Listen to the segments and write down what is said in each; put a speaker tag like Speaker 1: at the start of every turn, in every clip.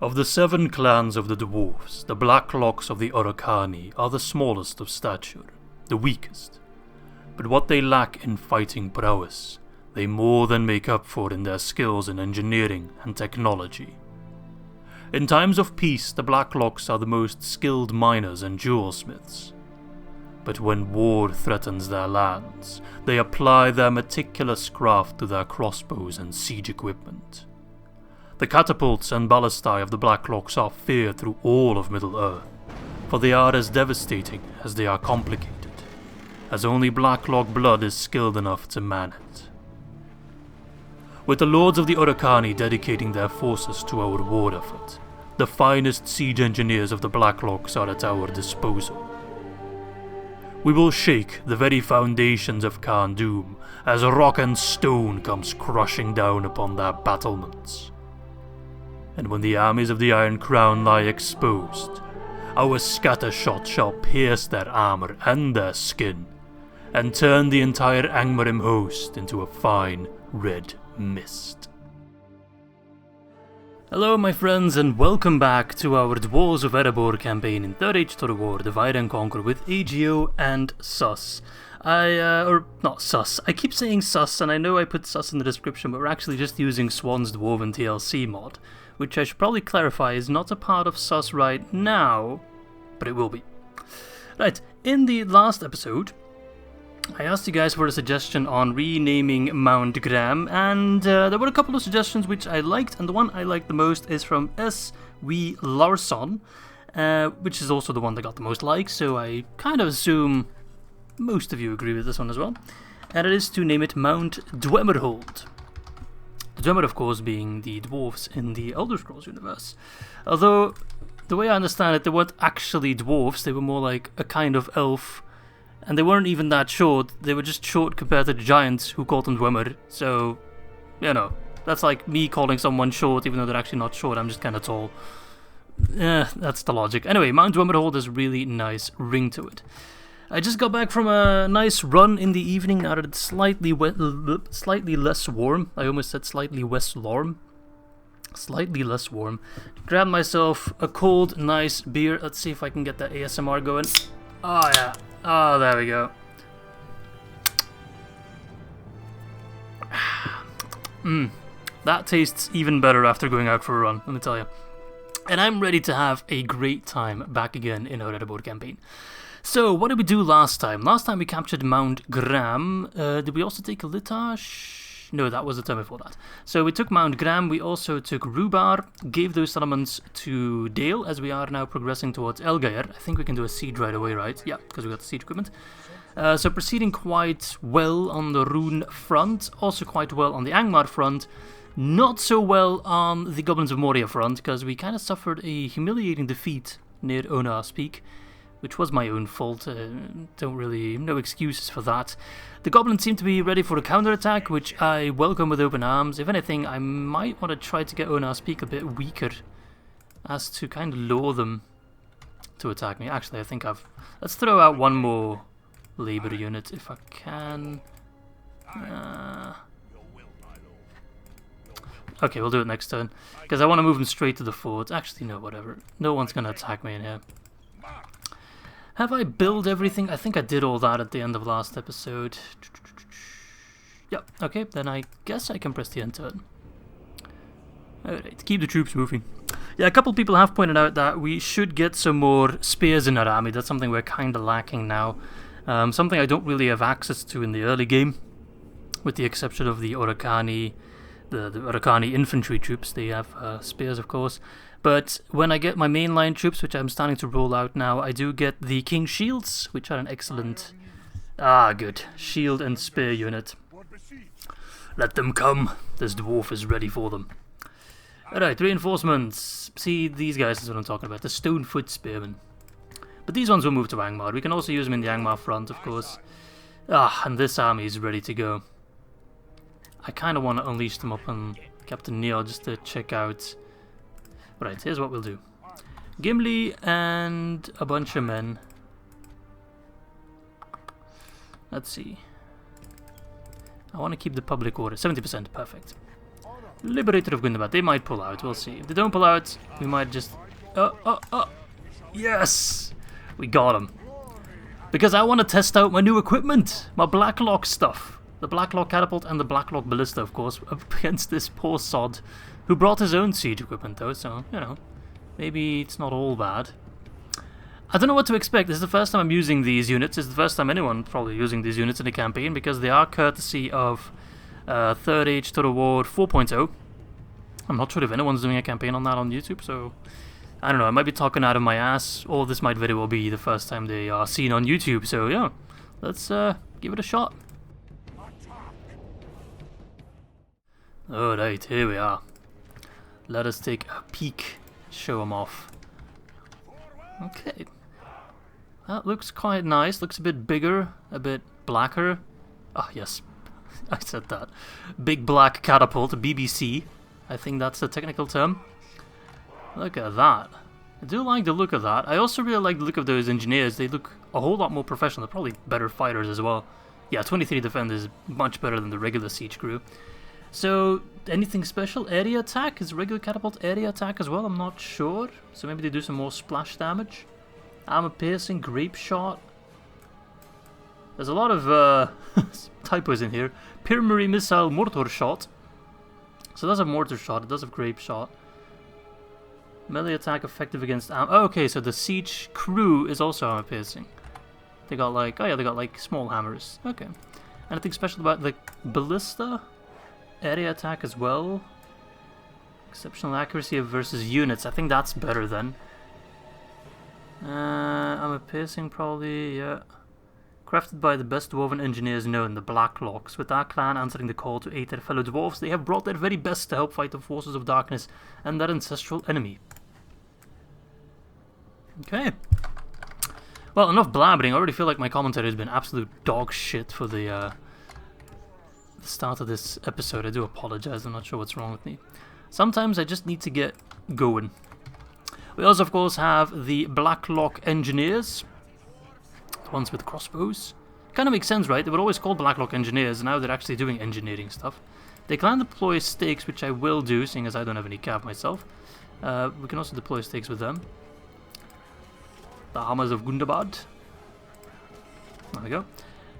Speaker 1: Of the 7 clans of the dwarves, the Blacklocks of the Orocarni are the smallest of stature, the weakest. But what they lack in fighting prowess, they more than make up for in their skills in engineering and technology. In times of peace, the Blacklocks are the most skilled miners and jewelsmiths. But when war threatens their lands, they apply their meticulous craft to their crossbows and siege equipment. The catapults and ballistae of the Blacklocks are feared through all of Middle-earth, for they are as devastating as they are complicated, as only Blacklock blood is skilled enough to man it. With the Lords of the Orocarni dedicating their forces to our war effort, the finest siege engineers of the Blacklocks are at our disposal. We will shake the very foundations of Carn Dûm as rock and stone comes crushing down upon their battlements. And when the armies of the Iron Crown lie exposed, our scattershot shall pierce their armour and their skin, and turn the entire Angmarim host into a fine red mist. Hello my friends, and welcome back to our Dwarves of Erebor campaign in 3rd Age Total War, Divide and Conquer with AGO and Sus. Not Sus, I keep saying Sus, and I know I put Sus in the description, but we're actually just using Swan's Dwarven TLC mod, which I should probably clarify is not a part of Sus right now, but it will be. Right, in the last episode, I asked you guys for a suggestion on renaming Mount Graham, and there were a couple of suggestions which I liked, and the one I liked the most is from S.W. Larsson, which is also the one that got the most likes, so I kind of assume most of you agree with this one as well, and it is to name it Mount Dwemerhold. The Dwemer, of course, being the dwarves in the Elder Scrolls universe, although the way I understand it, they weren't actually dwarves, they were more like a kind of elf. And they weren't even that short, they were just short compared to the giants who called them Dwemer, so, you know, that's like me calling someone short even though they're actually not short, I'm just kind of tall. That's the logic. Anyway, Mount Dwemerhold has a really nice ring to it. I just got back from a nice run in the evening now that it's slightly less warm. I almost said slightly less warm. Slightly less warm. Grabbed myself a cold, nice beer. Let's see if I can get that ASMR going. Oh yeah. Oh, there we go. That tastes even better after going out for a run, let me tell you. And I'm ready to have a great time back again in our Erebor campaign. So, what did we do last time? Last time we captured Mount Graham. Did we also take Litash? No, that was the time before that. So we took Mount Graham, we also took Rubar, gave those settlements to Dale, as we are now progressing towards Elgaer. I think we can do a siege right away, right? Yeah, because we got the siege equipment. So proceeding quite well on the Rune front, also quite well on the Angmar front, not so well on the Goblins of Moria front, because we kind of suffered a humiliating defeat near Onar's Peak, which was my own fault, no excuses for that. The goblins seem to be ready for a counterattack, which I welcome with open arms. If anything, I might want to try to get Onar's Peak a bit weaker, as to kind of lure them to attack me. Actually, I think let's throw out one more labor unit, if I can. Okay, we'll do it next turn, because I want to move them straight to the fort. Actually, no, whatever. No one's going to attack me in here. Have I built everything? I think I did all that at the end of last episode. Yep, okay, then I guess I can press the end turn. Alright, keep the troops moving. Yeah, a couple people have pointed out that we should get some more spears in our army. That's something we're kind of lacking now. Something I don't really have access to in the early game, with the exception of the Orocarni, the Orocarni infantry troops. They have spears, of course. But when I get my mainline troops, which I'm starting to roll out now, I do get the King Shields, which are an excellent, good shield and spear unit. Let them come. This dwarf is ready for them. Alright, reinforcements. See, these guys is what I'm talking about, the Stonefoot Spearmen. But these ones will move to Angmar. We can also use them in the Angmar front, of course. And this army is ready to go. I kind of want to unleash them up on Captain Neil just to check out. Right, here's what we'll do. Gimli and a bunch of men. Let's see. I want to keep the public order. 70%, perfect. Liberator of Gundabad. They might pull out. We'll see. If they don't pull out, we might just... Yes! We got him. Because I want to test out my new equipment. My Blacklock stuff. The Blacklock catapult and the Blacklock ballista, of course, up against this poor sod who brought his own siege equipment, though, so, you know, maybe it's not all bad. I don't know what to expect. This is the first time I'm using these units. It's the first time anyone probably using these units in a campaign, because they are courtesy of 3rd Age Total War 4.0. I'm not sure if anyone's doing a campaign on that on YouTube, so I don't know. I might be talking out of my ass, or this might very well be the first time they are seen on YouTube. So yeah, let's give it a shot. Alright, here we are. Let us take a peek, show them off. Okay. That looks quite nice. Looks a bit bigger, a bit blacker. Ah, yes. I said that. Big black catapult, BBC. I think that's the technical term. Look at that. I do like the look of that. I also really like the look of those engineers. They look a whole lot more professional. They're probably better fighters as well. Yeah, 23 defend is much better than the regular siege crew. So, anything special? Area attack? Is regular catapult area attack as well? I'm not sure. So maybe they do some more splash damage. Armor piercing, grape shot. There's a lot of typos in here. Primary missile mortar shot. So it does have mortar shot, it does have grape shot. Melee attack effective against armor. Oh, okay, so the siege crew is also armor piercing. They got like, oh yeah, they got like small hammers. Okay. Anything special about the ballista? Area attack as well. Exceptional accuracy versus units. I think that's better then. Armor piercing probably, yeah. Crafted by the best dwarven engineers known, the Blacklocks. With our clan answering the call to aid their fellow dwarves, they have brought their very best to help fight the forces of darkness and their ancestral enemy. Okay. Well, enough blabbering. I already feel like my commentary has been absolute dog shit for the start of this episode. I do apologize. I'm not sure what's wrong with me. Sometimes I just need to get going. We also, of course, have the Blacklock engineers. The ones with crossbows. Kind of makes sense, right? They were always called Blacklock engineers, and now they're actually doing engineering stuff. They can deploy stakes, which I will do, seeing as I don't have any cav myself. We can also deploy stakes with them. The hammers of Gundabad. There we go.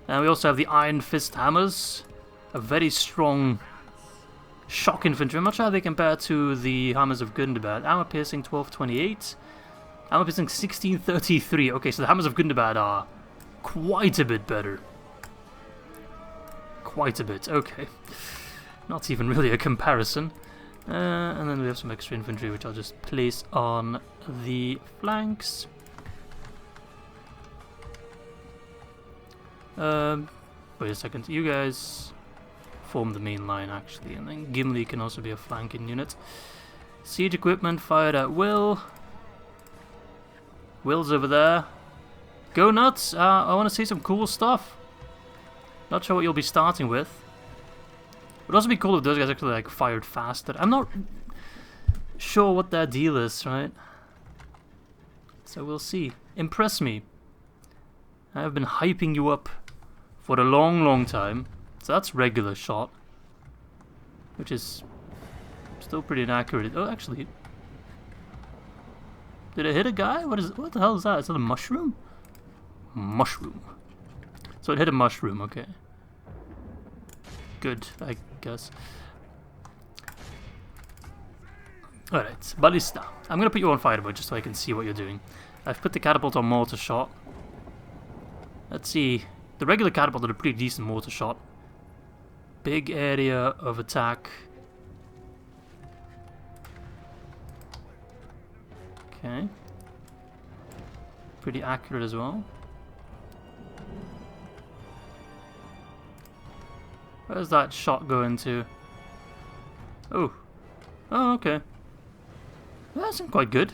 Speaker 1: And we also have the Iron Fist hammers. A very strong shock infantry. I'm not sure how they compare to the hammers of Gundabad. Armor piercing 1228. Armor piercing 1633. Okay, so the hammers of Gundabad are quite a bit better. Quite a bit, okay. Not even really a comparison. And then we have some extra infantry, which I'll just place on the flanks. Wait a second, you guys form the main line actually, and then Gimli can also be a flanking unit. Siege equipment fired at will. Will's over there. Go nuts! I want to see some cool stuff. Not sure what you'll be starting with. It would also be cool if those guys actually like fired faster. I'm not sure what their deal is, right? So we'll see. Impress me. I've been hyping you up for a long, long time. So that's regular shot, which is still pretty inaccurate. Oh, actually, did it hit a guy? What the hell is that? Is that a mushroom? Mushroom. So it hit a mushroom. Okay. Good, I guess. All right, ballista. I'm gonna put you on fireball just so I can see what you're doing. I've put the catapult on mortar shot. Let's see. The regular catapult did a pretty decent mortar shot. Big area of attack. Okay. Pretty accurate as well. Where's that shot going to? Oh. Oh, okay. That's quite good.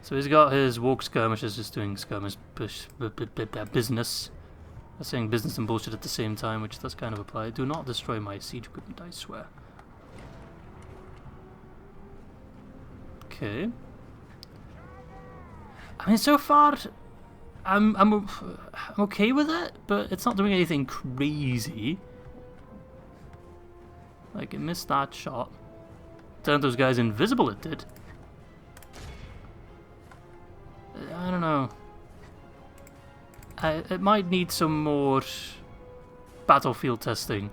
Speaker 1: So he's got his walk skirmishes, just doing skirmish business. I'm saying business and bullshit at the same time, which does kind of apply. Do not destroy my siege equipment, I swear. Okay. I mean, so far, I'm okay with it, but it's not doing anything crazy. Like, it missed that shot. Turned those guys invisible, it did. I don't know. It might need some more battlefield testing.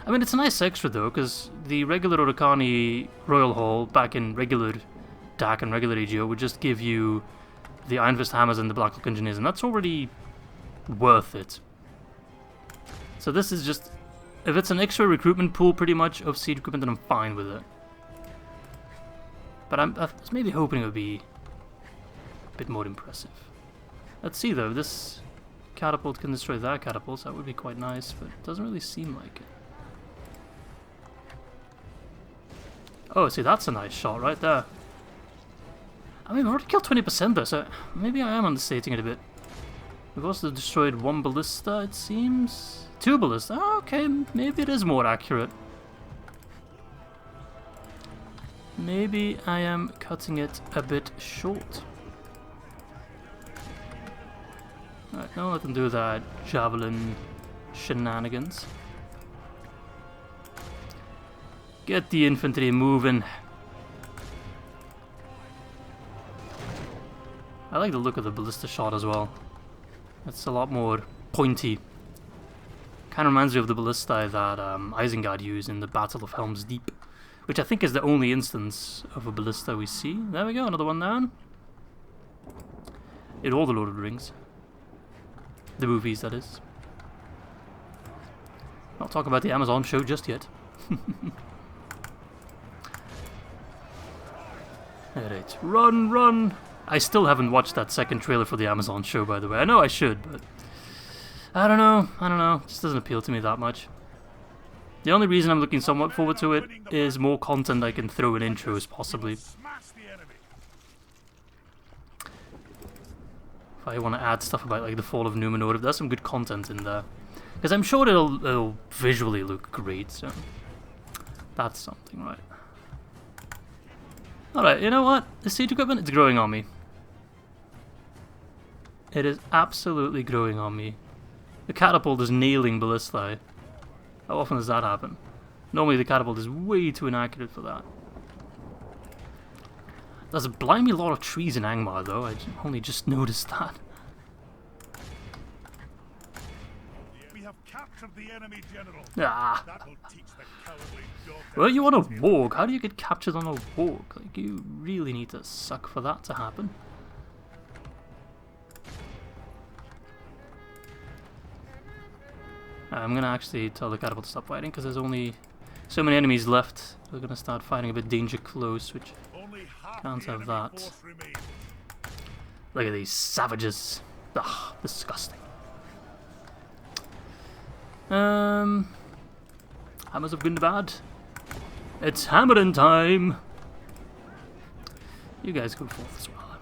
Speaker 1: I mean, it's a nice extra though, because the regular Orocarni Royal Hall back in regular DAC and regular AGO would just give you the Iron Fist Hammers and the Blacklock Engineers, and that's already worth it. So this is just, if it's an extra recruitment pool pretty much of siege equipment, then I'm fine with it. But I was maybe hoping it would be a bit more impressive. Let's see though, this catapult can destroy that catapult, so that would be quite nice, but it doesn't really seem like it. Oh, see, that's a nice shot right there. I mean, we've already killed 20% though, so maybe I am understating it a bit. We've also destroyed 1 ballista, it seems. 2 ballista, oh, okay, maybe it is more accurate. Maybe I am cutting it a bit short. Alright, don't let them do that javelin shenanigans. Get the infantry moving. I like the look of the ballista shot as well. It's a lot more pointy. Kind of reminds me of the ballista that Isengard used in the Battle of Helm's Deep, which I think is the only instance of a ballista we see. There we go, another one down. In all the Lord of the Rings. The movies, that is. Not talk about the Amazon show just yet. Alright, run, run! I still haven't watched that second trailer for the Amazon show, by the way. I know I should, but I don't know, it just doesn't appeal to me that much. The only reason I'm looking somewhat forward to it is more content I can throw in intros, possibly. If I want to add stuff about like the fall of Numenor, if there's some good content in there. Because I'm sure it'll visually look great, so that's something, right? Alright, you know what? The siege equipment, it's growing on me. It is absolutely growing on me. The catapult is nailing ballistae. How often does that happen? Normally the catapult is way too inaccurate for that. There's a blimey lot of trees in Angmar though, I only just noticed that.
Speaker 2: We have captured the enemy, General.
Speaker 1: Ah.
Speaker 2: That will teach the cowardly dog.
Speaker 1: Well, you on a warg? How do you get captured on a warg? Like, you really need to suck for that to happen. I'm gonna actually tell the catapult to stop fighting because there's only so many enemies left. We're gonna start fighting a bit danger close, which can't have that. Look at these savages. Ugh, disgusting. Hammers of Gundabad. It's hammering time. You guys go forth as well.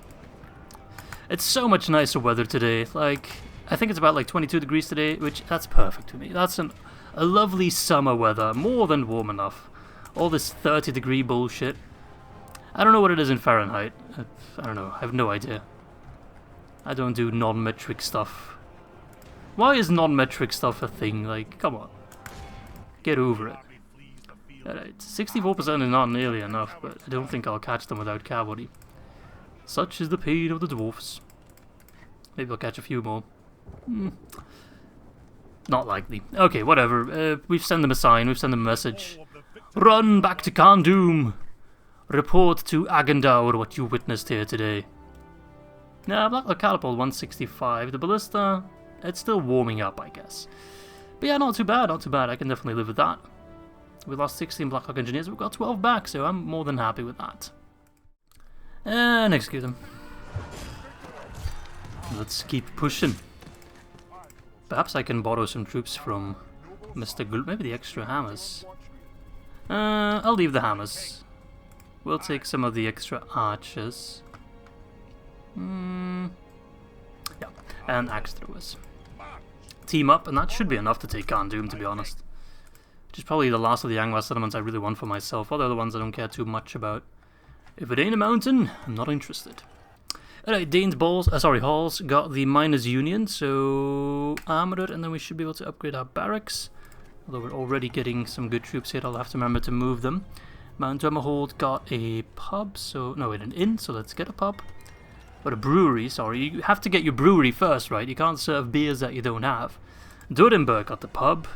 Speaker 1: It's so much nicer weather today. Like, I think it's about like 22 degrees today, which that's perfect for me. That's a lovely summer weather, more than warm enough. All this 30-degree bullshit. I don't know what it is in Fahrenheit. I don't know. I have no idea. I don't do non-metric stuff. Why is non-metric stuff a thing? Like, come on. Get over it. Alright, 64% is not nearly enough, but I don't think I'll catch them without cavalry. Such is the pain of the dwarfs. Maybe I'll catch a few more. Not likely. Okay, whatever. We've sent them a sign, we've sent them a message. Run back to Carn Dûm! Report to Agendaur what you witnessed here today. Nah, Blacklock Catapult 165. The ballista, it's still warming up, I guess. But yeah, not too bad, not too bad. I can definitely live with that. We lost 16 Blacklock Engineers, we've got 12 back, so I'm more than happy with that. And execute them. Let's keep pushing. Perhaps I can borrow some troops from Mr. Maybe the extra hammers. I'll leave the hammers. We'll take some of the extra archers. Yeah, and axe throwers. Team up, and that should be enough to take Carn Dûm, to be honest. Which is probably the last of the Angmar settlements I really want for myself. All the other ones I don't care too much about. If it ain't a mountain, I'm not interested. Alright, Dane's halls got the Miners Union, so armor, and then we should be able to upgrade our barracks. Although we're already getting some good troops here, I'll have to remember to move them. Mount Drummerhold got a pub, so... No, wait, an inn, so let's get a pub. But a brewery, sorry. You have to get your brewery first, right? You can't serve beers that you don't have. Durenberg got the pub.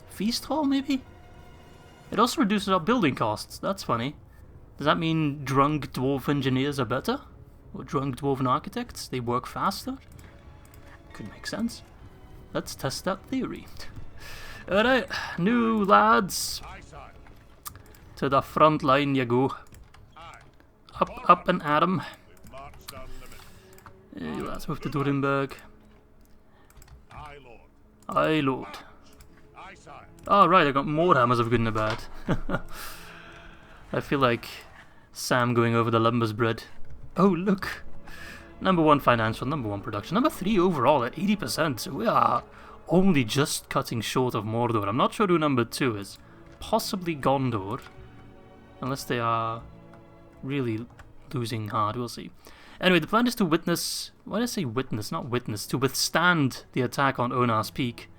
Speaker 1: Feast Hall, maybe? It also reduces our building costs. That's funny. Does that mean drunk dwarf engineers are better? Or drunk dwarven architects? They work faster? Could make sense. Let's test that theory. Alright, new lads. To the front line you go. Up and at 'em. Let's move to Durenberg. Aye, Lord. Oh, right, I got more hammers of good and the bad. I feel like Sam going over the lumber's bread. Oh, look. Number 1 financial, number 1 production, number 3 overall at 80%. So we are only just cutting short of Mordor. I'm not sure who number 2 is. Possibly Gondor. Unless they are really losing hard, we'll see. Anyway, the plan is to witness... Why did I say witness, not witness? To withstand the attack on Onar's Peak.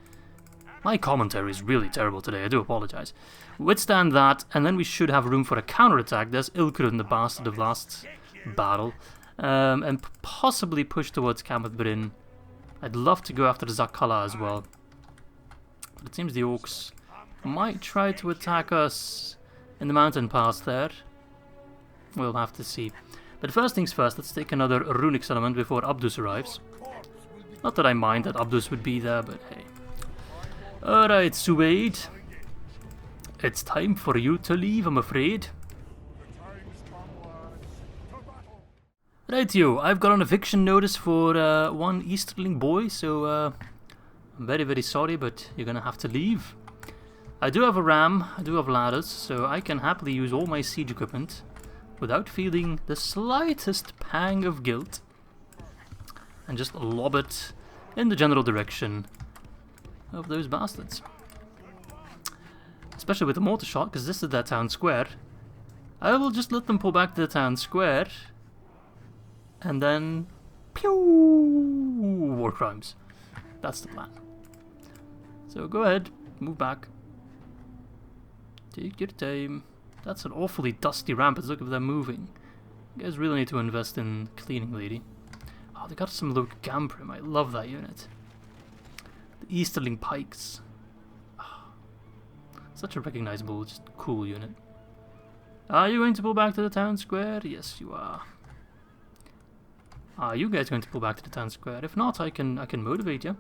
Speaker 1: My commentary is really terrible today, I do apologize. Withstand that, and then we should have room for a counterattack. There's Ilkrun, the bastard of last battle. And possibly push towards Kameth Bryn. I'd love to go after Zakala as well. But it seems the orcs might try to attack us in the mountain pass there. We'll have to see. But first things first, let's take another runic settlement before Abdus arrives. Not that I mind that Abdus would be there, but hey. Alright, Suwaid. It's time for you to leave, I'm afraid. Right, yo, I've got an eviction notice for one Easterling boy, so I'm very, very sorry, but you're gonna have to leave. I do have a ram, I do have ladders, so I can happily use all my siege equipment without feeling the slightest pang of guilt, and just lob it in the general direction of those bastards. Especially with the mortar shot, because this is their town square. I will just let them pull back to the town square, and then pew, war crimes. That's the plan. So go ahead, move back. Take your time. That's an awfully dusty ramp. Look if they're moving. You guys really need to invest in cleaning, lady. Oh, they got some Logambrim. I love that unit. The Easterling Pikes. Oh, such a recognizable, just cool unit. Are you going to pull back to the town square? Yes, you are. Are you guys going to pull back to the town square? If not, I can motivate you.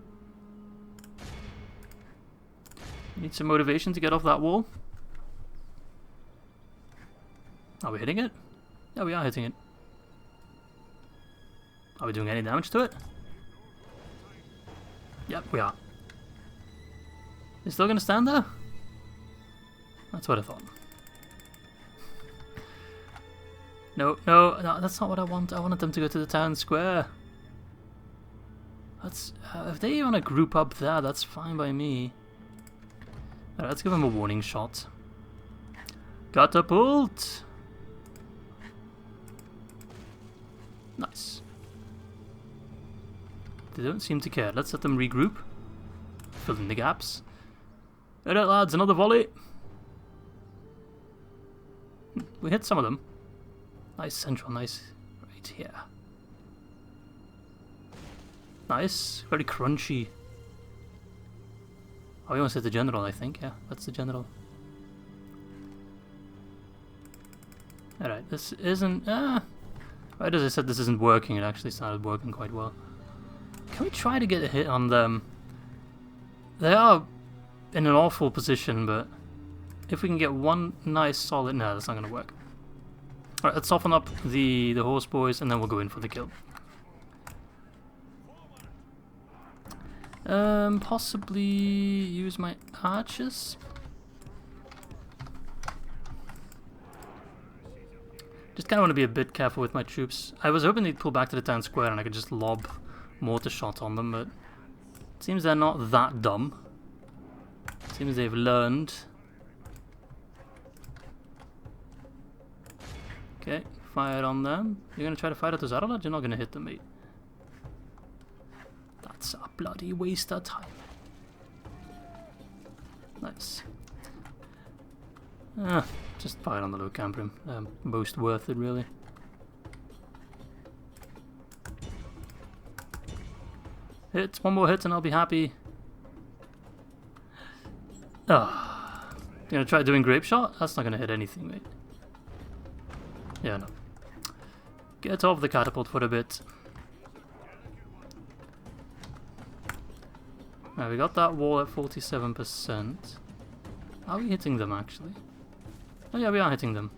Speaker 1: Need some motivation to get off that wall. Are we hitting it? Yeah, we are hitting it. Are we doing any damage to it? Yep, we are. Is still gonna stand there? That's what I thought. No, that's not what I want. I wanted them to go to the town square. That's if they want to group up there, that's fine by me. Alright, let's give them a warning shot. Catapult! Nice. They don't seem to care. Let's let them regroup. Fill in the gaps. Alright lads, another volley. We hit some of them. Nice central, nice right here. Nice, very crunchy. Oh, we almost hit the general, I think. Yeah, that's the general. Alright, this isn't... right as I said this isn't working, it actually started working quite well. Can we try to get a hit on them? They are in an awful position, but if we can get one nice solid... No, that's not going to work. Alright, let's soften up the horse boys and then we'll go in for the kill. Possibly use my archers. Just kind of want to be a bit careful with my troops. I was hoping they'd pull back to the town square and I could just lob mortar shot on them, but it seems they're not that dumb. It seems they've learned. Okay, fire on them. You're gonna try to fire at those arrows? You're not gonna hit them, mate. That's a bloody waste of time. Nice. Just fire on the low camper. Most worth it, really. Hit, one more hit and I'll be happy. Ah, you gonna try doing grape shot? That's not gonna hit anything, mate. Yeah, no. Get off the catapult for a bit. Now we got that wall at 47%. Are we hitting them actually? Oh yeah, we are hitting them.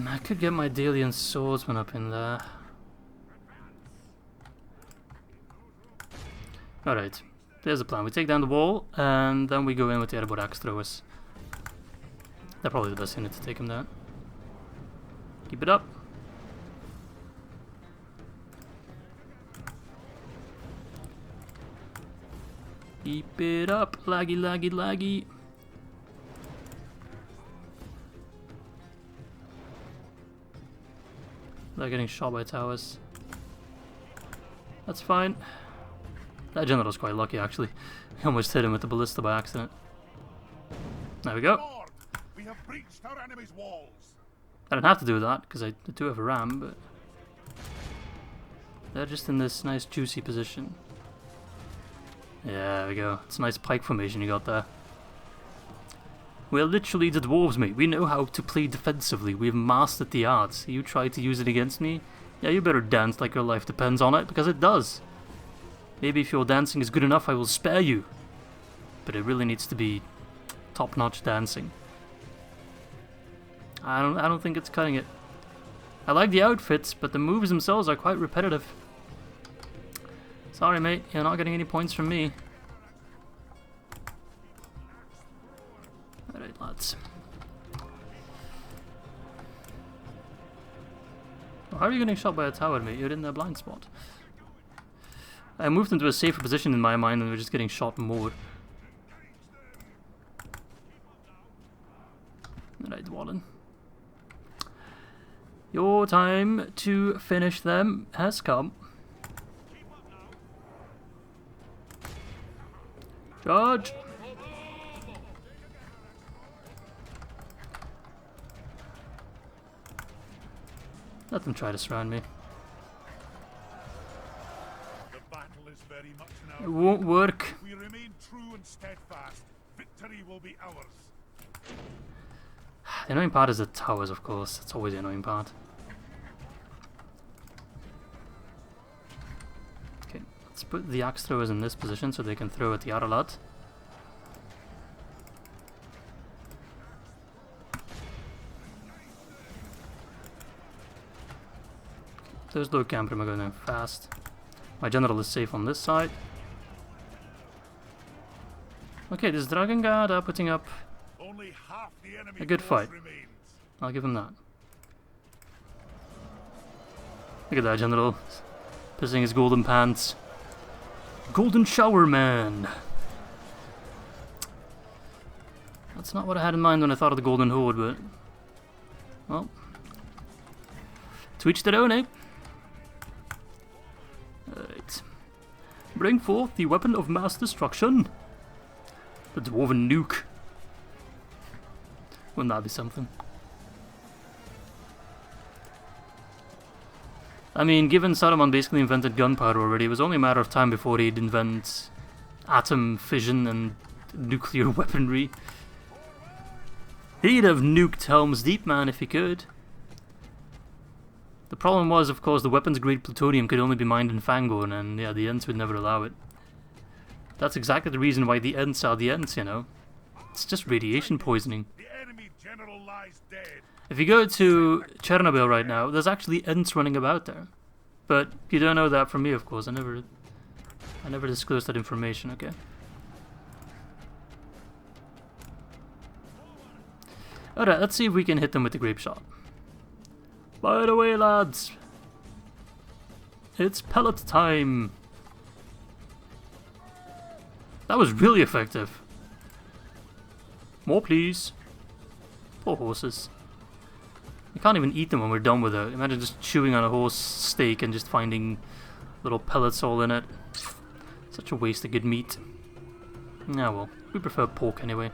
Speaker 1: I could get my Dalian swordsman up in there. Alright, there's the plan. We take down the wall and then we go in with the Erebor axe throwers. They're probably the best unit to take him down. Keep it up. Keep it up, laggy, laggy, laggy. They're getting shot by towers. That's fine. That general's quite lucky, actually. He almost hit him with the ballista by accident. There we go.
Speaker 2: Lord, we have breached our enemy's walls.
Speaker 1: I don't have to do that, because I do have a ram, but... they're just in this nice juicy position. Yeah, there we go. It's a nice pike formation you got there. We're literally the dwarves, mate. We know how to play defensively. We've mastered the arts. You try to use it against me? Yeah, you better dance like your life depends on it, because it does. Maybe if your dancing is good enough, I will spare you. But it really needs to be top-notch dancing. I don't think it's cutting it. I like the outfits, but the moves themselves are quite repetitive. Sorry, mate. You're not getting any points from me. Alright, lads. Well, how are you getting shot by a tower, mate? You're in the blind spot. I moved into a safer position in my mind and we're just getting shot more. Alright, Wallen. Your time to finish them has come. Charge! Let them try to surround me.
Speaker 2: Very much
Speaker 1: It won't work.
Speaker 2: if we remain true and steadfast, victory will be ours.
Speaker 1: The annoying part is the towers, of course. That's always the annoying part. Okay, let's put the axe throwers in this position so they can throw at the other lad. Those low camper are going in fast. My general is safe on this side. Okay, this Dragon Guard are putting up
Speaker 2: Only half the enemy
Speaker 1: a good fight.
Speaker 2: remains.
Speaker 1: I'll give him that. Look at that general. Pissing his golden pants. Golden Shower Man! That's not what I had in mind when I thought of the Golden Horde, but... well... to each their own, eh? Alright. Bring forth the weapon of mass destruction. The Dwarven Nuke. Wouldn't that be something? I mean, given Saruman basically invented gunpowder already, it was only a matter of time before he'd invent atom fission and nuclear weaponry. He'd have nuked Helm's Deep, man, if he could. The problem was, of course, the weapons-grade plutonium could only be mined in Fangorn, and yeah, the Ents would never allow it. That's exactly the reason why the Ents are the Ents, you know. It's just radiation poisoning.
Speaker 2: The enemy general lies dead.
Speaker 1: If you go to Chernobyl right now, there's actually Ents running about there. But you don't know that from me, of course. I never disclosed that information, okay? Alright, let's see if we can hit them with the grape shot. By the way, lads, it's pellet time. That was really effective. More, please. Poor horses. You can't even eat them when we're done with it. Imagine just chewing on a horse steak and just finding little pellets all in it. It's Such a waste of good meat. Ah well, we prefer pork anyway.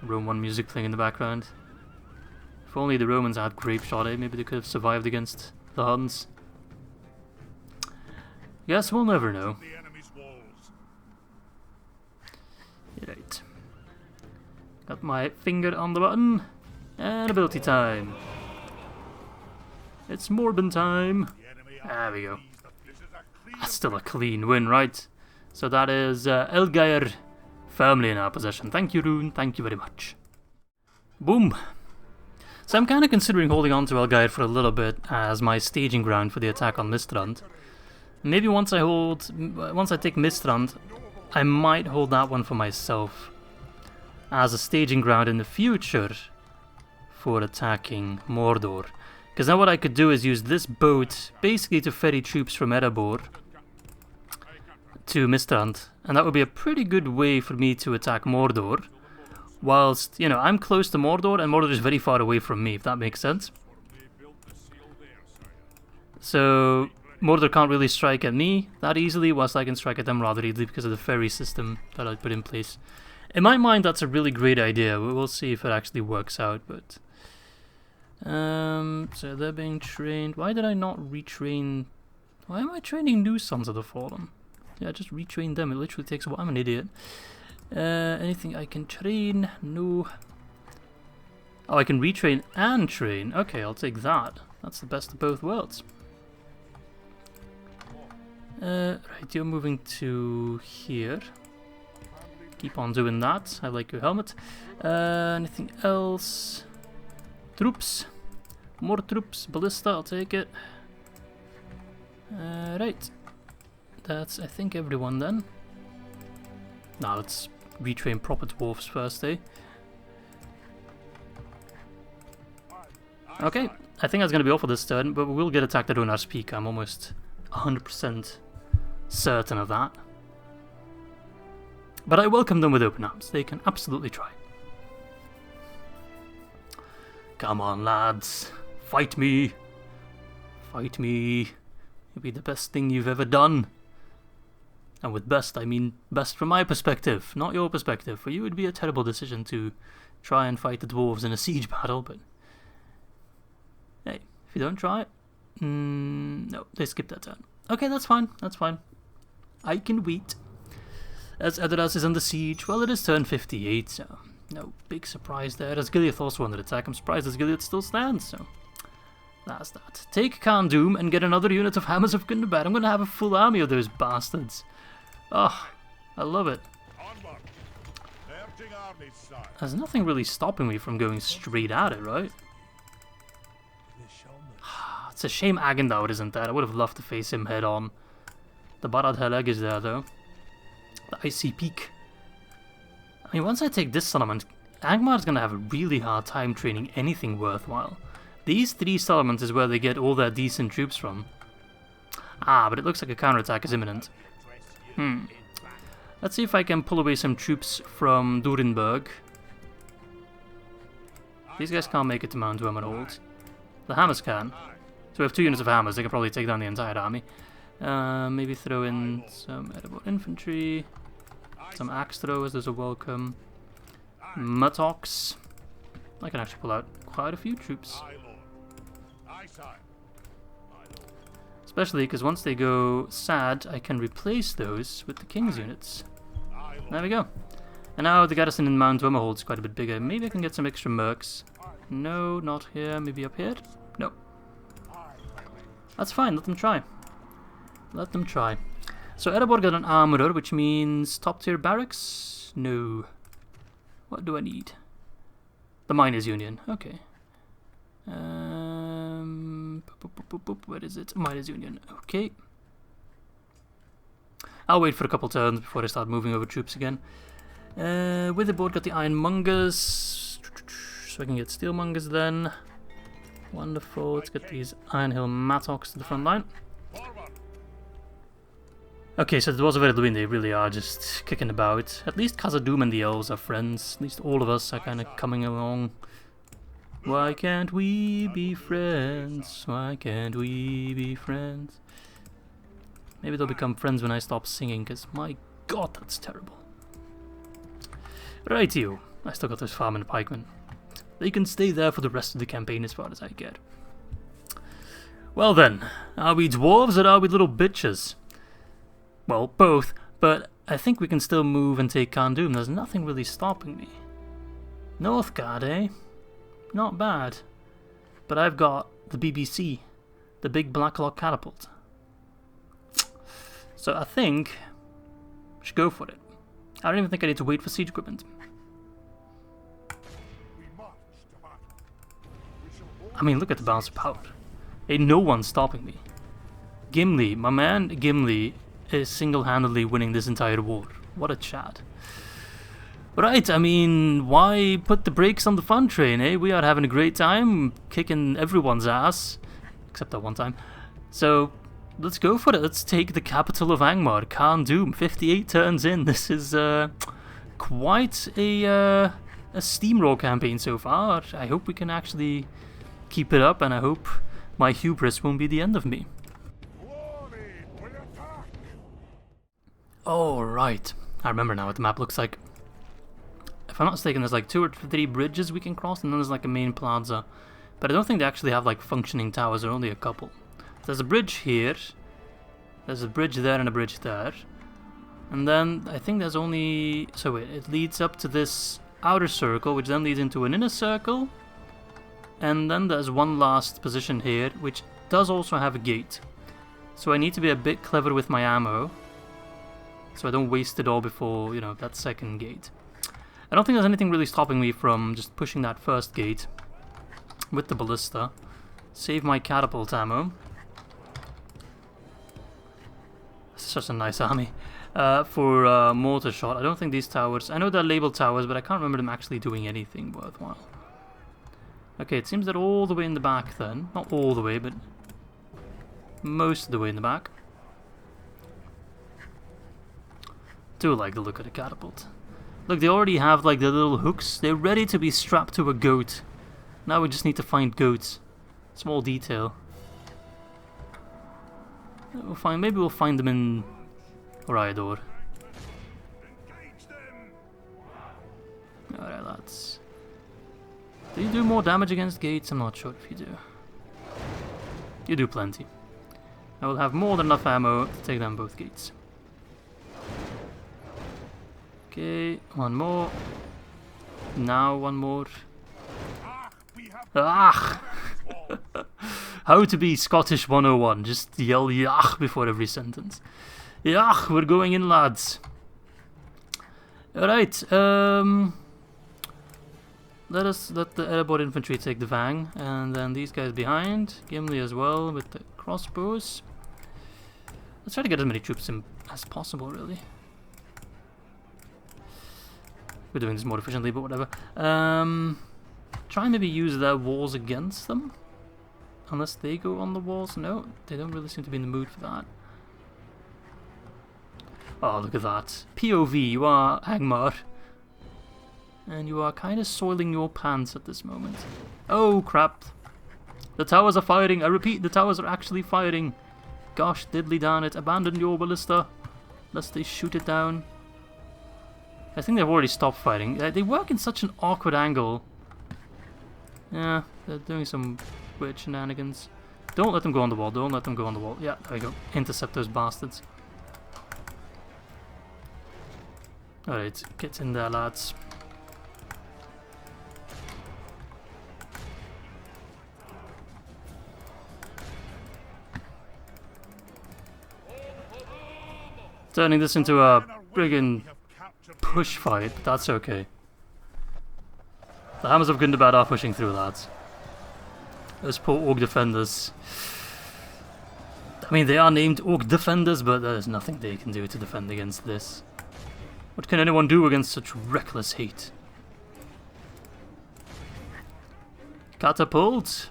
Speaker 1: Rome 1 music playing in the background. If only the Romans had grape shot, eh? Maybe they could have survived against the Huns. Guess we'll never know. Right. Got my finger on the button. And ability time. It's Morbin time. There we go. That's still a clean win, right? So that is Elgaer firmly in our possession. Thank you, Rune. Thank you very much. Boom. So I'm kind of considering holding on to Elgaer for a little bit as my staging ground for the attack on Mistrand. Maybe once I take Mistrand, I might hold that one for myself as a staging ground in the future for attacking Mordor. Because now what I could do is use this boat basically to ferry troops from Erebor to Mistrand, and that would be a pretty good way for me to attack Mordor, whilst, you know, I'm close to Mordor and Mordor is very far away from me, if that makes sense. So Mordor can't really strike at me that easily, whilst I can strike at them rather easily because of the ferry system that I put in place. In my mind, that's a really great idea. We'll see if it actually works out, but... so they're being trained. Why did I not retrain... Why am I training new Sons of the Fallen? Yeah, just retrain them. It literally takes a while. I'm an idiot. Anything I can train? No. Oh, I can retrain and train. Okay, I'll take that. That's the best of both worlds. Right, you're moving to here. Keep on doing that. I like your helmet. Anything else? Troops. More troops. Ballista, I'll take it. Right. That's, I think, everyone then. Now let's retrain proper dwarves first, eh? Okay, I think that's going to be all for this turn, but we will get attacked at Onar's Peak. I'm almost 100% certain of that. But I welcome them with open arms. They can absolutely try. Come on, lads. Fight me. Fight me. It'll be the best thing you've ever done. And with best, I mean best from my perspective, not your perspective. For you, it would be a terrible decision to try and fight the dwarves in a siege battle, but... Hey, if you don't try it... no, they skipped that turn. Okay, that's fine, that's fine. I can wait. As Edoras is under siege, well, it is turn 58, so... No big surprise there. As Gilead also under attack, I'm surprised as Gilead still stands, so... That's that. Take Carn Dûm and get another unit of Hammers of Gundabad. I'm gonna have a full army of those bastards. Oh, I love it. There's nothing really stopping me from going straight at it, right? It's a shame Agendaur isn't there. I would have loved to face him head on. The Barad Heleg is there, though. The Icy Peak. I mean, once I take this settlement, Angmar's gonna have a really hard time training anything worthwhile. These 3 settlements is where they get all their decent troops from. Ah, but it looks like a counterattack is imminent. Let's see if I can pull away some troops from Durenberg. These guys can't make it to Mount Wormerhold. The Hammers can. So we have 2 units of Hammers, they can probably take down the entire army. Maybe throw in some Erebor infantry. Some axe throwers, those are welcome. Muttocks. I can actually pull out quite a few troops. Especially because once they go sad, I can replace those with the King's units. There we go. And now the garrison in Mount Wormerhold is quite a bit bigger. Maybe I can get some extra mercs. No, not here. Maybe up here? No. That's fine. Let them try. Let them try. So Erebor got an armorer, which means top tier barracks? No. What do I need? The Miners' Union. Okay. Where is it? Miners' Union. Okay. I'll wait for a couple turns before I start moving over troops again. With the board got the Ironmongers. So I can get Steelmongers then. Wonderful. Let's get these Iron Hill Mattocks to the front line. Okay, so the Dwarves of Erebor, they really are just kicking about. At least Khazad-dûm and the Elves are friends. At least all of us are kind of coming along. Why can't we be friends? Why can't we be friends? Maybe they'll become friends when I stop singing, because my god, that's terrible. Right, you. I still got those farm and pikemen. They can stay there for the rest of the campaign as far as I get. Well then, are we dwarves or are we little bitches? Well, both, but I think we can still move and take Carn Dûm. There's nothing really stopping me. Northgard, eh? Not bad. But I've got the BBC, the big Blacklock catapult. So I think I should go for it. I don't even think I need to wait for siege equipment. I mean, look at the balance of power. Ain't no one stopping me. Gimli, my man Gimli, is single-handedly winning this entire war. What a chat. Right, I mean, why put the brakes on the fun train, eh? We are having a great time, kicking everyone's ass. Except that one time. So, let's go for it. Let's take the capital of Angmar, Carn Dûm. 58 turns in. This is quite a steamroll campaign so far. I hope we can actually keep it up, and I hope my hubris won't be the end of me. Oh, right. I remember now what the map looks like. If I'm not mistaken, there's like 2 or 3 bridges we can cross, and then there's like a main plaza. But I don't think they actually have like functioning towers, there are only a couple. There's a bridge here, there's a bridge there and a bridge there. And then I think there's only... So wait, it leads up to this outer circle, which then leads into an inner circle. And then there's one last position here, which does also have a gate. So I need to be a bit clever with my ammo, so I don't waste it all before, you know, that second gate. I don't think there's anything really stopping me from just pushing that first gate with the ballista. Save my catapult ammo. Such a nice army. For mortar shot, I don't think these towers... I know they're labeled towers, but I can't remember them actually doing anything worthwhile. Okay, it seems they're all the way in the back then. Not all the way, but most of the way in the back. Do like the look of the catapult. Look, they already have like the little hooks. They're ready to be strapped to a goat. Now we just need to find goats. Small detail. We'll find. Maybe we'll find them in Orocarni. Alright, lads. Do you do more damage against gates? I'm not sure if you do. You do plenty. I will have more than enough ammo to take down both gates. Okay, one more. Now one more. Ah! How to be Scottish 101. Just yell yach before every sentence. Yach, we're going in, lads. Alright, let the Erebor infantry take the Vang, and then these guys behind, Gimli as well with the crossbows. Let's try to get as many troops in as possible, really. We're doing this more efficiently, but whatever. Try and maybe use their walls against them, unless they go on the walls. No, they don't really seem to be in the mood for that. Oh, look at that. POV, you are Angmar. And you are kind of soiling your pants at this moment. Oh, crap. The towers are firing. I repeat, the towers are actually firing. Gosh, diddly darn it. Abandon your ballista, lest they shoot it down. I think they've already stopped fighting. They work in such an awkward angle. Yeah, they're doing some weird shenanigans. Don't let them go on the wall. Don't let them go on the wall. Yeah, there we go. Intercept those bastards. Alright, get in there, lads. Turning this into a friggin' push fight, but that's okay. The Hammers of Gundabad are pushing through, lads. Those poor Orc defenders. I mean, they are named Orc defenders, but there's nothing they can do to defend against this. What can anyone do against such reckless hate? Catapult!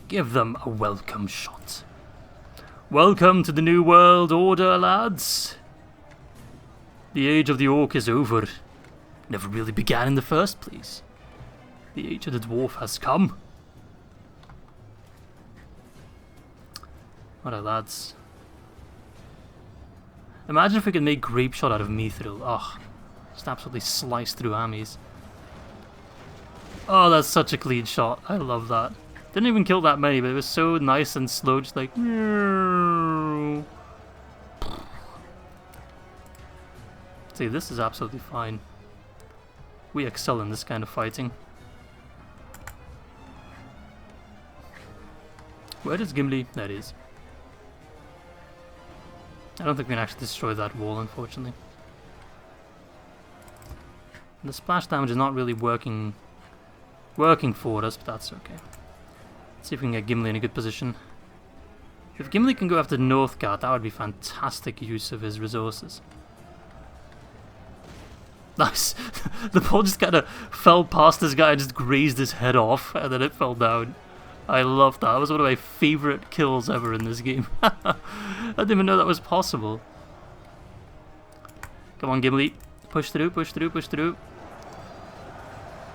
Speaker 1: Give them a welcome shot. Welcome to the New World Order, lads! The age of the Orc is over. Never really began in the first place. The age of the Dwarf has come. Alright, lads. Imagine if we could make grape shot out of mithril. Ugh. Just absolutely slice through armies. Oh, that's such a clean shot. I love that. Didn't even kill that many, but it was so nice and slow, just like... See, this is absolutely fine. We excel in this kind of fighting. Where is Gimli? There he is. I don't think we can actually destroy that wall, unfortunately. The splash damage is not really working for us, but that's okay. Let's see if we can get Gimli in a good position. If Gimli can go after Northgard, that would be fantastic use of his resources. Nice! The ball just kind of fell past this guy and just grazed his head off, and then it fell down. I love that. That was one of my favourite kills ever in this game. I didn't even know that was possible. Come on, Gimli. Push through, push through, push through.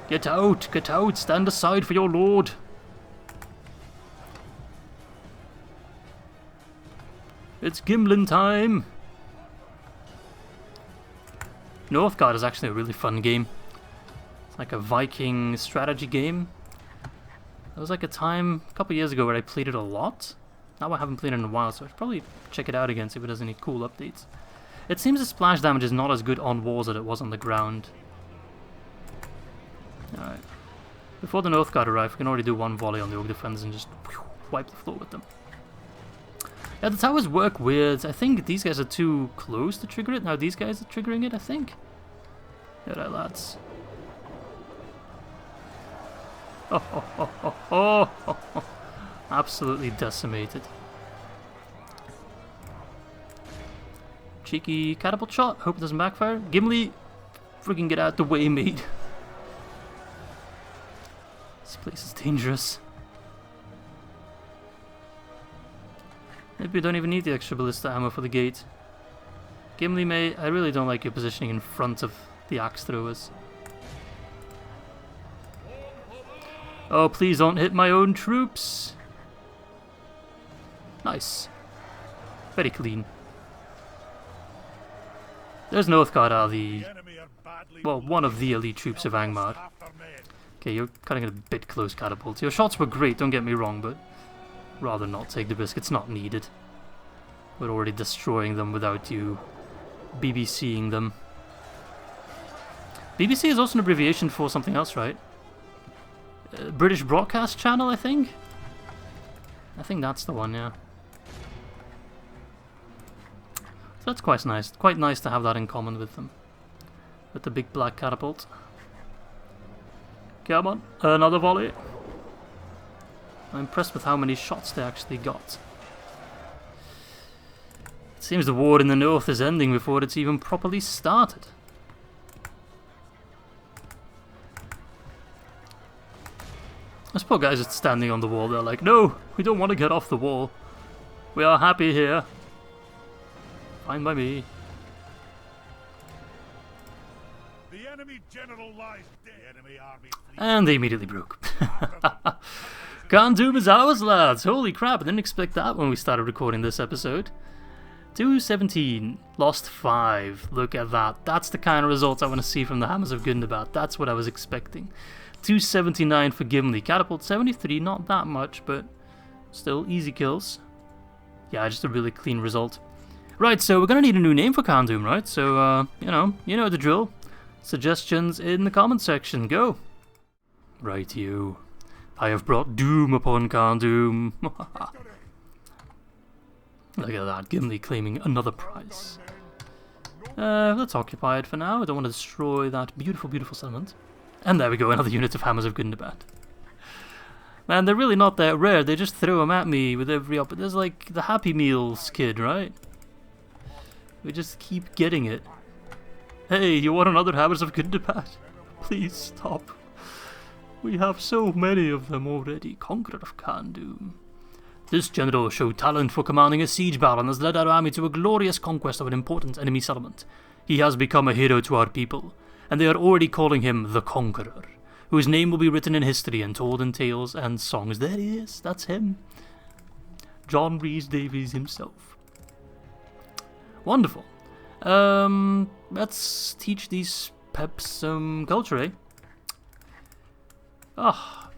Speaker 1: Get out, stand aside for your lord. It's Gimlin time. Northgard is actually a really fun game. It's like a Viking strategy game. There was like a time a couple years ago where I played it a lot. Now I haven't played it in a while, so I should probably check it out again, see if it has any cool updates. It seems the splash damage is not as good on walls as it was on the ground. Alright. Before the Northgard arrive, we can already do one volley on the Orc defenders and just wipe the floor with them. Yeah, the towers work weird. I think these guys are too close to trigger it. Now these guys are triggering it, I think. Alright, lads. Oh. Absolutely decimated. Cheeky catapult shot. Hope it doesn't backfire. Gimli, freaking get out the way, mate. This place is dangerous. Maybe we don't even need the extra ballista ammo for the gate. Gimli, mate, I really don't like your positioning in front of the axe throwers. Oh, please don't hit my own troops. Nice. Very clean. There's Northgard are the... well, one of the elite troops of Angmar. Okay, you're cutting it a bit close, catapult. Your shots were great, don't get me wrong, but... rather not take the risk, it's not needed. We're already destroying them without you BBCing them. BBC is also an abbreviation for something else, right? British Broadcast Channel, I think? I think that's the one, yeah. So that's quite nice. Quite nice to have that in common with them. With the big black catapult. Come on, another volley. I'm impressed with how many shots they actually got. It seems the war in the north is ending before it's even properly started. Those poor guys are standing on the wall, they're like, no, we don't want to get off the wall. We are happy here. Fine by me.
Speaker 2: The enemy general lies dead. Enemy army
Speaker 1: And they immediately broke. Carn Dûm is ours, lads! Holy crap, I didn't expect that when we started recording this episode. 217, lost 5. Look at that. That's the kind of results I want to see from the Hammers of Gundabad. That's what I was expecting. 279 for Gimli. Catapult 73, not that much, but still easy kills. Yeah, just a really clean result. Right, so we're going to need a new name for Carn Dûm, right? So, you know the drill. Suggestions in the comment section. Go! Right, you. I have brought doom upon Carn Dûm. Look at that, Gimli claiming another prize. Let's occupy it for now. I don't want to destroy that beautiful, beautiful settlement. And there we go, another unit of Hammers of Gundabad. Man, they're really not that rare. They just throw them at me with every up. There's like the Happy Meals kid, right? We just keep getting it. Hey, you want another Hammers of Gundabad? Please stop. We have so many of them already. Conqueror of Carn Dûm. This general showed talent for commanding a siege battle and has led our army to a glorious conquest of an important enemy settlement. He has become a hero to our people, and they are already calling him the Conqueror, whose name will be written in history and told in tales and songs. There he is, that's him. John Rhys Davies himself. Wonderful. Let's teach these peps some culture, eh? Ah,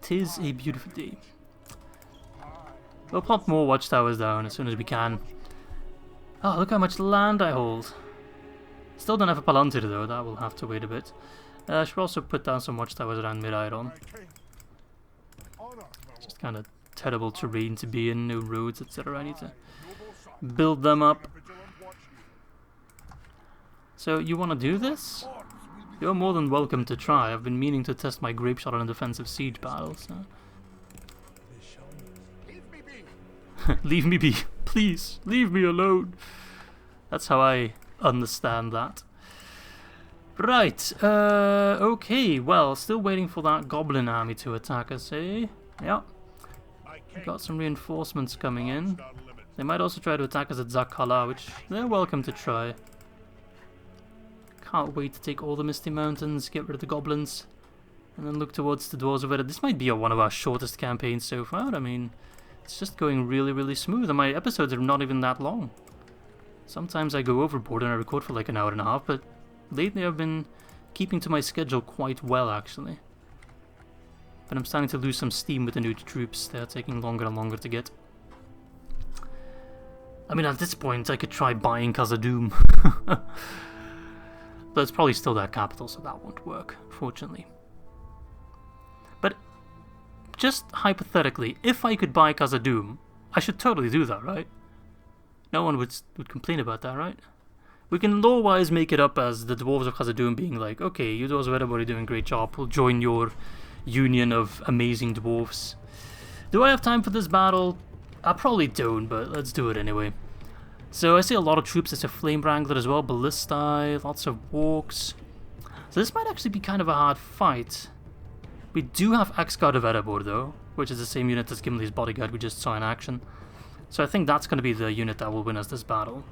Speaker 1: tis a beautiful day. We'll pop more watchtowers down as soon as we can. Oh, look how much land I hold. Still don't have a palantir though, that will have to wait a bit. I should also put down some watchtowers around Mid-Iron. Just kind of terrible terrain to be in, no roads, etc. I need to build them up. So, you want to do this? You're more than welcome to try. I've been meaning to test my grape shot on a defensive siege battle, so... Leave me be. Please, leave me alone. That's how I understand that. Right, okay, well, still waiting for that goblin army to attack us, eh? Yeah. We've got some reinforcements coming in. They might also try to attack us at Zakhala, which they're welcome to try. Can't wait to take all the Misty Mountains, get rid of the goblins, and then look towards the Dwarves of Erebor. This might be one of our shortest campaigns so far. I mean, it's just going really, really smooth, and my episodes are not even that long. Sometimes I go overboard and I record for like an hour and a half, but lately I've been keeping to my schedule quite well, actually. But I'm starting to lose some steam with the new troops. They're taking longer and longer to get. I mean, at this point, I could try buying Carn Dûm. But it's probably still their capital, so that won't work, fortunately. But, just hypothetically, if I could buy Carn Dûm, I should totally do that, right? No one would complain about that, right? We can lore-wise make it up as the Dwarves of Carn Dûm being like, okay, you Dwarves of Erebor are doing a great job, we'll join your union of amazing dwarves. Do I have time for this battle? I probably don't, but let's do it anyway. So I see a lot of troops. There's a Flame Wrangler as well, Ballistae, lots of Walks. So this might actually be kind of a hard fight. We do have Axguard of Erebor though, which is the same unit as Gimli's bodyguard we just saw in action. So I think that's going to be the unit that will win us this battle.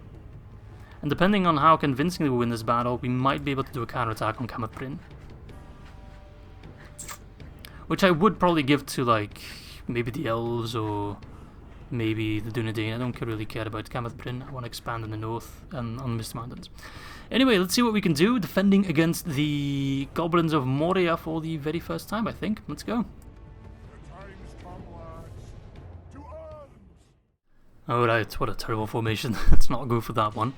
Speaker 1: And depending on how convincingly we win this battle, we might be able to do a counterattack on Kamat, which I would probably give to, like, maybe the Elves or maybe the Dunedain. I don't really care about Kamat. I want to expand in the north and on the Mist Mountains. Anyway, let's see what we can do, defending against the Goblins of Moria for the very first time, I think. Let's go. Alright, what a terrible formation. Let's not go for that one.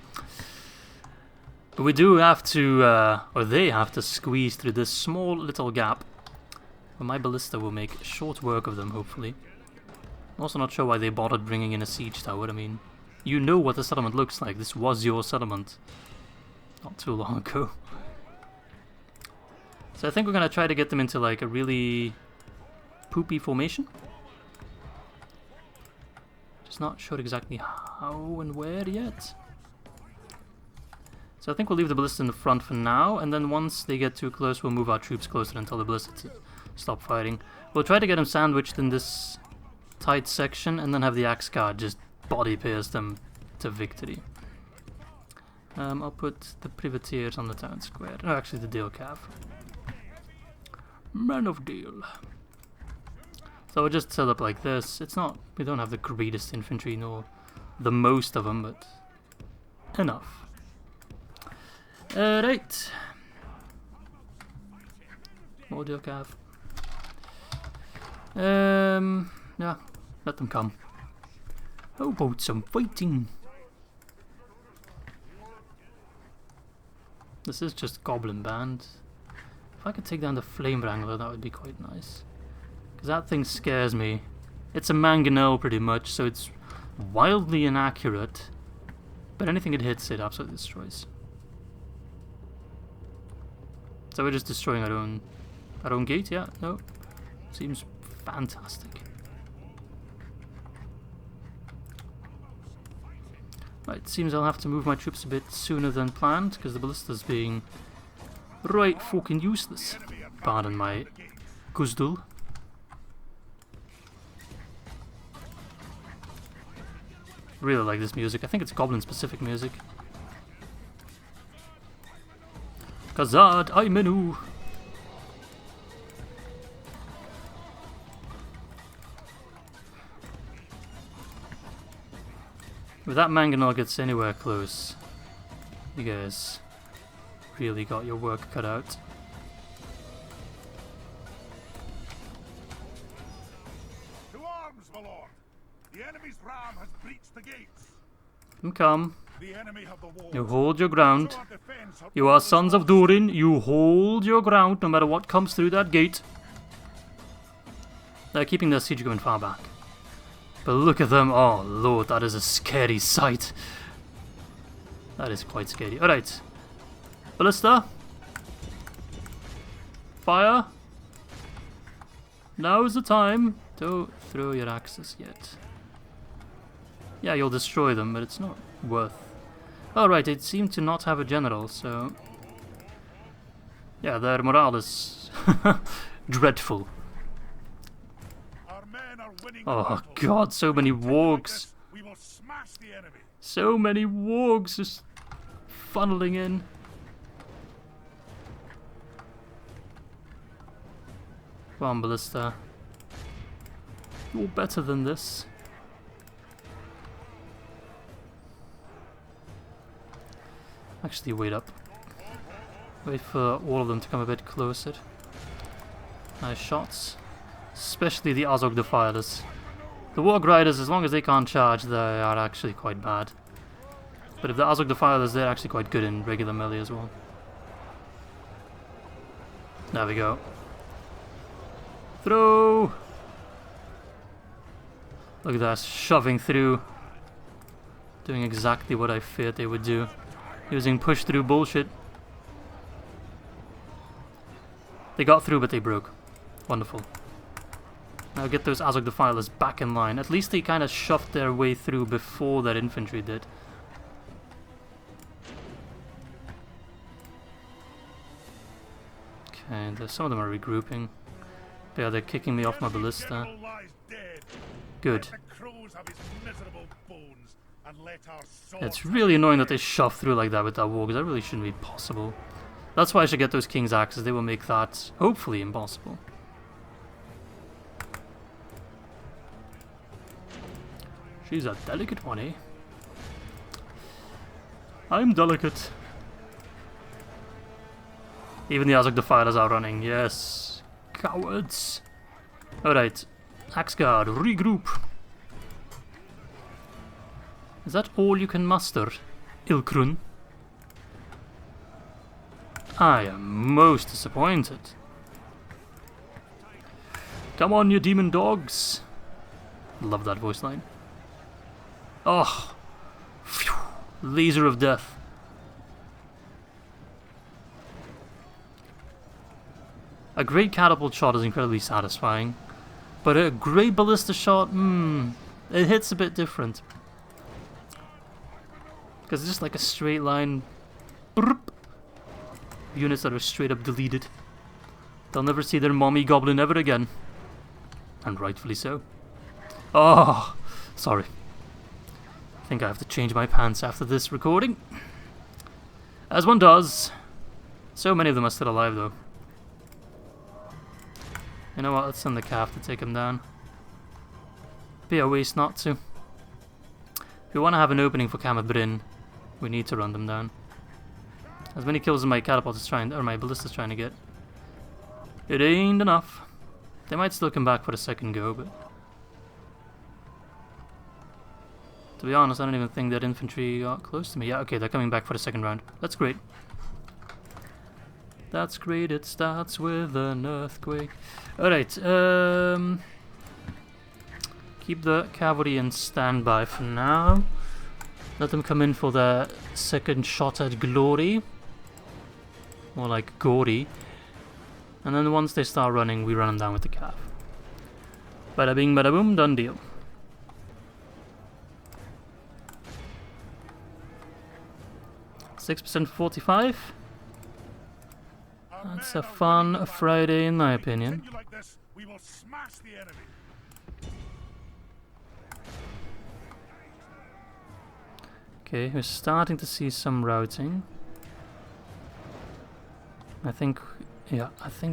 Speaker 1: But we do have to, or they have to squeeze through this small little gap. But my ballista will make short work of them, hopefully. I'm also not sure why they bothered bringing in a siege tower. I mean, you know what the settlement looks like. This was your settlement not too long ago. So I think we're going to try to get them into like a really poopy formation. Just not sure exactly how and where yet. So I think we'll leave the ballista in the front for now, and then once they get too close, we'll move our troops closer and tell the ballista to stop fighting. We'll try to get them sandwiched in this tight section, and then have the axe guard just body pierce them to victory. I'll put the privateers on the town square. No, actually the Dale Cav. Man of Dale. So we'll just set up like this. It's not, we don't have the greatest infantry, nor the most of them, but enough. Right. More Dale Cav. Yeah, let them come. How about some fighting? This is just Goblin Band. If I could take down the Flame Wrangler, that would be quite nice. Because that thing scares me. It's a mangonel pretty much, so it's wildly inaccurate. But anything it hits, it absolutely destroys. So we're just destroying our own gate, yeah? No. Seems fantastic. Right, seems I'll have to move my troops a bit sooner than planned, because the ballista's being right fucking useless. Pardon my guzdul. Really like this music. I think it's Goblin specific music. Kazad Aymenu. If that mangonel gets anywhere close, you guys really got your work cut out.
Speaker 2: To arms, my lord! The enemy's ram has breached the gates.
Speaker 1: Come.
Speaker 2: The enemy have the walls.
Speaker 1: You hold your ground.
Speaker 2: So our defense have
Speaker 1: You are sons of Durin. You hold your ground no matter what comes through that gate. They're keeping their siege going far back. But look at them. Oh, Lord, that is a scary sight. That is quite scary. Alright. Ballista. Fire. Now is the time. Don't throw your axes yet. Yeah, you'll destroy them, but it's not worth. Alright, it seemed to not have a general, so... yeah, their morale is dreadful.
Speaker 2: Our men are winning.
Speaker 1: Oh god, so many wargs.
Speaker 2: We will smash the enemy.
Speaker 1: So many wargs just funneling in. Come on, Ballista. You're better than this. Actually, wait up. Wait for all of them to come a bit closer. Nice shots. Especially the Azog Defilers. The Warg Riders, as long as they can't charge, they are actually quite bad. But if the Azog Defilers, they're actually quite good in regular melee as well. There we go. Throw! Look at that, shoving through. Doing exactly what I feared they would do. Using push-through bullshit. They got through, but they broke. Wonderful. Now get those Azog Defilers back in line. At least they kind of shoved their way through before their infantry did. Okay, some of them are regrouping. But yeah, they're kicking me off my ballista. Good. It's really annoying that they shove through like that with that war, because that really shouldn't be possible. That's why I should get those King's Axes. They will make that, hopefully, impossible. She's a delicate one, eh? I'm delicate. Even the Azog Defilers are running, yes. Cowards. Alright. Axe Guard, regroup. Is that all you can muster, Ilkrun? I am most disappointed. Come on, you demon dogs. Love that voice line. Oh. Phew. Laser of death. A great catapult shot is incredibly satisfying. But a great ballista shot, it hits a bit different. Because it's just like a straight line. Brrp. Units that are straight up deleted. They'll never see their mommy goblin ever again. And rightfully so. Oh, sorry. I think I have to change my pants after this recording. As one does. So many of them are still alive though. You know what, let's send the calf to take him down. Be a waste not to. If we want to have an opening for Camabrin, we need to run them down. As many kills as my catapult is trying, or my ballista is trying to get. It ain't enough. They might still come back for a second go, but... to be honest, I don't even think that infantry got close to me. Yeah, okay, they're coming back for the second round. That's great. That's great, it starts with an earthquake. Alright, keep the cavalry in standby for now. Let them come in for their second shot at glory. More like gory. And then once they start running, we run them down with the calf. Bada bing, bada boom, done deal. %, 45. That's a fun Friday in my opinion. Okay, we're starting to see some routing. I think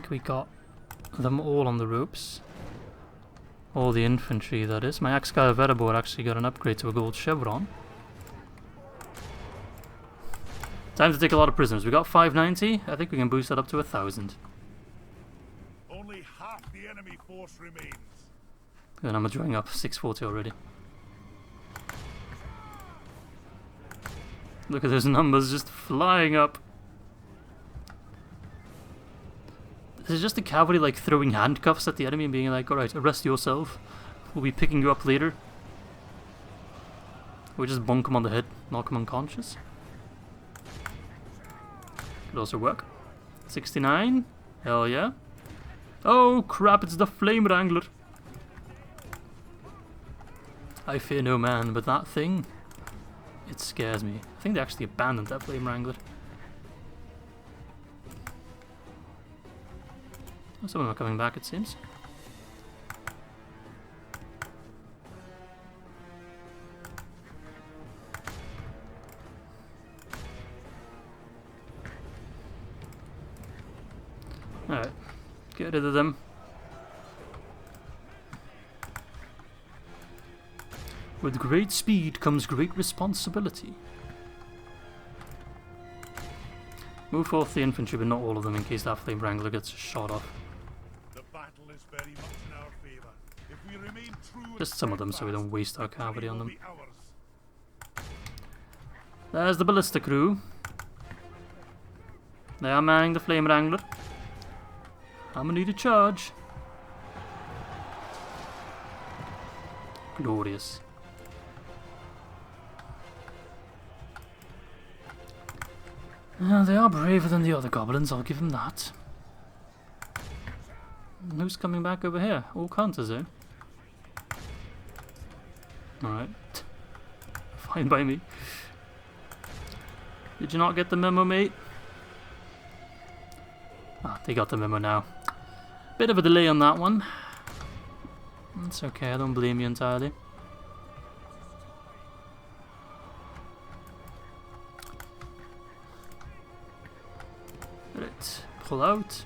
Speaker 1: we got them all on the ropes. All the infantry, that is. My Elgaer of Erebor actually got an upgrade to a gold chevron. Time to take a lot of prisoners. We got 590. I think we can boost that up to 1,000.
Speaker 2: Only half the enemy force remains.
Speaker 1: And I'm drawing up 640 already. Look at those numbers just flying up. This is just the cavalry like throwing handcuffs at the enemy and being like, alright, arrest yourself. We'll be picking you up later. We just bonk him on the head, knock him unconscious. Could also work. 69. Hell yeah. Oh crap, it's the Flame Wrangler. I fear no man, but that thing, it scares me. I think they actually abandoned that Flame Wrangler. Oh, some of them are coming back, it seems. Alright, get rid of them. With great speed comes great responsibility. Move forth the infantry, but not all of them, in case that Flame Wrangler gets shot off.
Speaker 2: The battle is very much in our favor. If we remain true,
Speaker 1: just some of them, so we don't waste our cavalry on them.
Speaker 2: Ours.
Speaker 1: There's the ballista crew. They are manning the Flame Wrangler. I'm gonna need a charge. Glorious. They are braver than the other goblins, I'll give them that. And who's coming back over here? All counters, eh? Alright. Fine by me. Did you not get the memo, mate? Ah, they got the memo now. Bit of a delay on that one. It's okay, I don't blame you entirely. Right, pull out.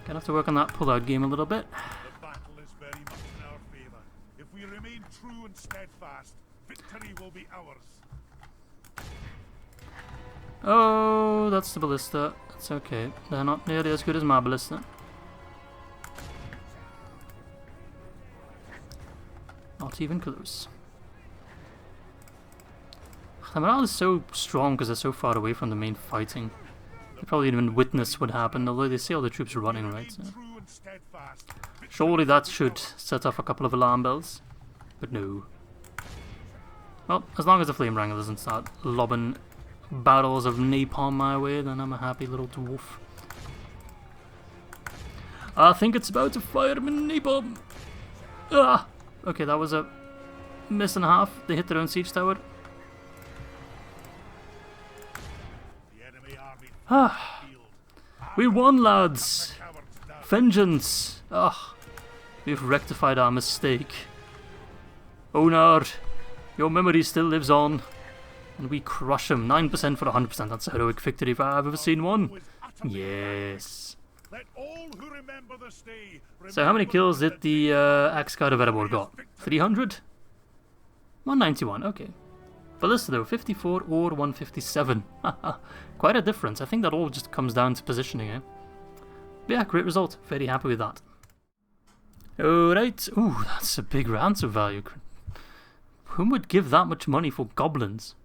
Speaker 1: Gonna have to work on that pull out game a little bit.
Speaker 2: The battle is very much in our favor. If we remain true and steadfast, victory will be ours.
Speaker 1: Oh, that's the ballista. It's okay. They're not nearly as good as my ballista. Not even close. The morale is so strong because they're so far away from the main fighting. They probably didn't even witness what happened, although they see all the troops running, right? So. Surely that should set off a couple of alarm bells. But no. Well, as long as the Flame Wrangler doesn't start lobbing barrels of napalm my way, then I'm a happy little dwarf. I think it's about to fire me napalm. Ah! Okay, that was a miss and a half. They hit their own siege tower. Ah, we won, lads! Vengeance! Ah, we've rectified our mistake. Onar, your memory still lives on. And we crush him. 9% for 100%. That's a heroic victory if I've ever seen one. Yes. So how many kills did the Angmarim of Erebor got? 300? 191, okay. Ballista though, 54 or 157. Quite a difference. I think that all just comes down to positioning, eh? But yeah, great result. Very happy with that. Alright. Ooh, that's a big ransom value. Who would give that much money for goblins?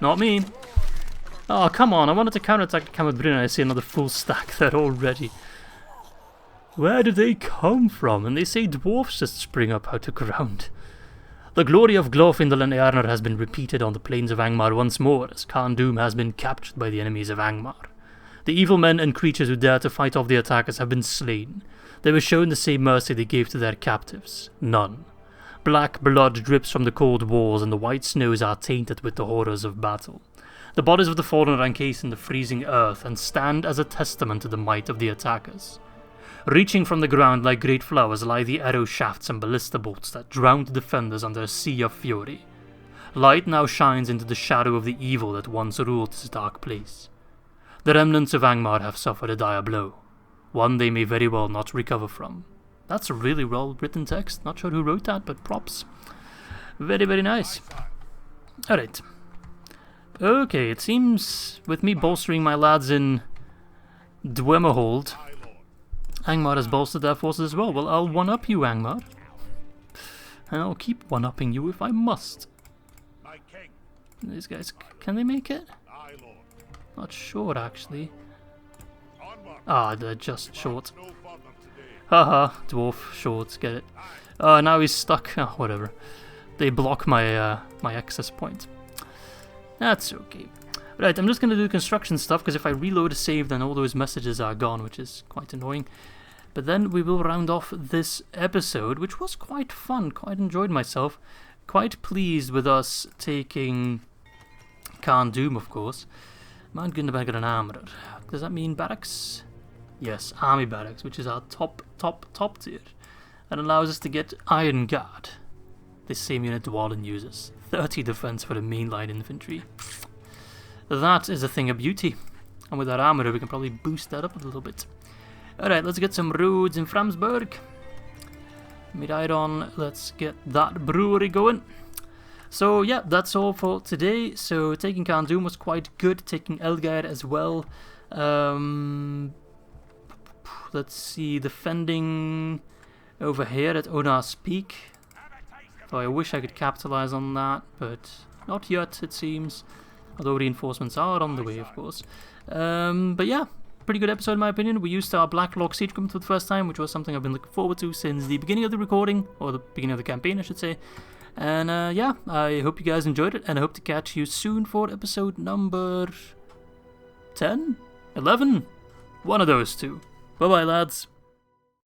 Speaker 1: Not me. Oh, come on. I wanted to counterattack Angmarim and I see another full stack there already. Where did they come from? And they say dwarfs just spring up out of ground. The glory of Glorfindel and Eärnur has been repeated on the plains of Angmar once more, as Carn Dûm has been captured by the enemies of Angmar. The evil men and creatures who dared to fight off the attackers have been slain. They were shown the same mercy they gave to their captives. None. Black blood drips from the cold walls and the white snows are tainted with the horrors of battle. The bodies of the fallen are encased in the freezing earth and stand as a testament to the might of the attackers. Reaching from the ground like great flowers lie the arrow shafts and ballista bolts that drowned the defenders under a sea of fury. Light now shines into the shadow of the evil that once ruled this dark place. The remnants of Angmar have suffered a dire blow, one they may very well not recover from. That's a really well written text. Not sure who wrote that, but props. Very, very nice. Alright. Okay, it seems with me bolstering my lads in Dwemerhold, Angmar has bolstered their forces as well. Well, I'll one-up you, Angmar. And I'll keep one-upping you if I must. These guys, can they make it? Not sure, actually. Ah, they're just short. Haha, dwarf short, get it. Now he's stuck. Oh, whatever. They block my my access point. That's okay. Right, I'm just gonna do construction stuff, because if I reload a save, then all those messages are gone, which is quite annoying. But then we will round off this episode, which was quite fun. Quite enjoyed myself. Quite pleased with us taking Carn Dûm, of course. Mount Gunderberg and an armorer. Does that mean barracks? Yes, army barracks, which is our top tier. That allows us to get Iron Guard. This same unit Dwalin uses. 30 defense for the mainline infantry. That is a thing of beauty. And with our armorer, we can probably boost that up a little bit. Alright, let's get some roads in Framsburg. Mid-Iron, let's get that brewery going. So yeah, that's all for today. So taking Carn Dûm was quite good. Taking Elgaer as well. Let's see, defending over here at Onar's Peak. Though I wish I could capitalize on that, but not yet, it seems. Although reinforcements are on the way, of course. But yeah, pretty good episode in my opinion. We used our Blacklocks siege equipment for the first time, which was something I've been looking forward to since the beginning of the recording, or the beginning of the campaign, I should say. And yeah, I hope you guys enjoyed it, and I hope to catch you soon for episode number 10? 11? One of those two. Bye bye, lads.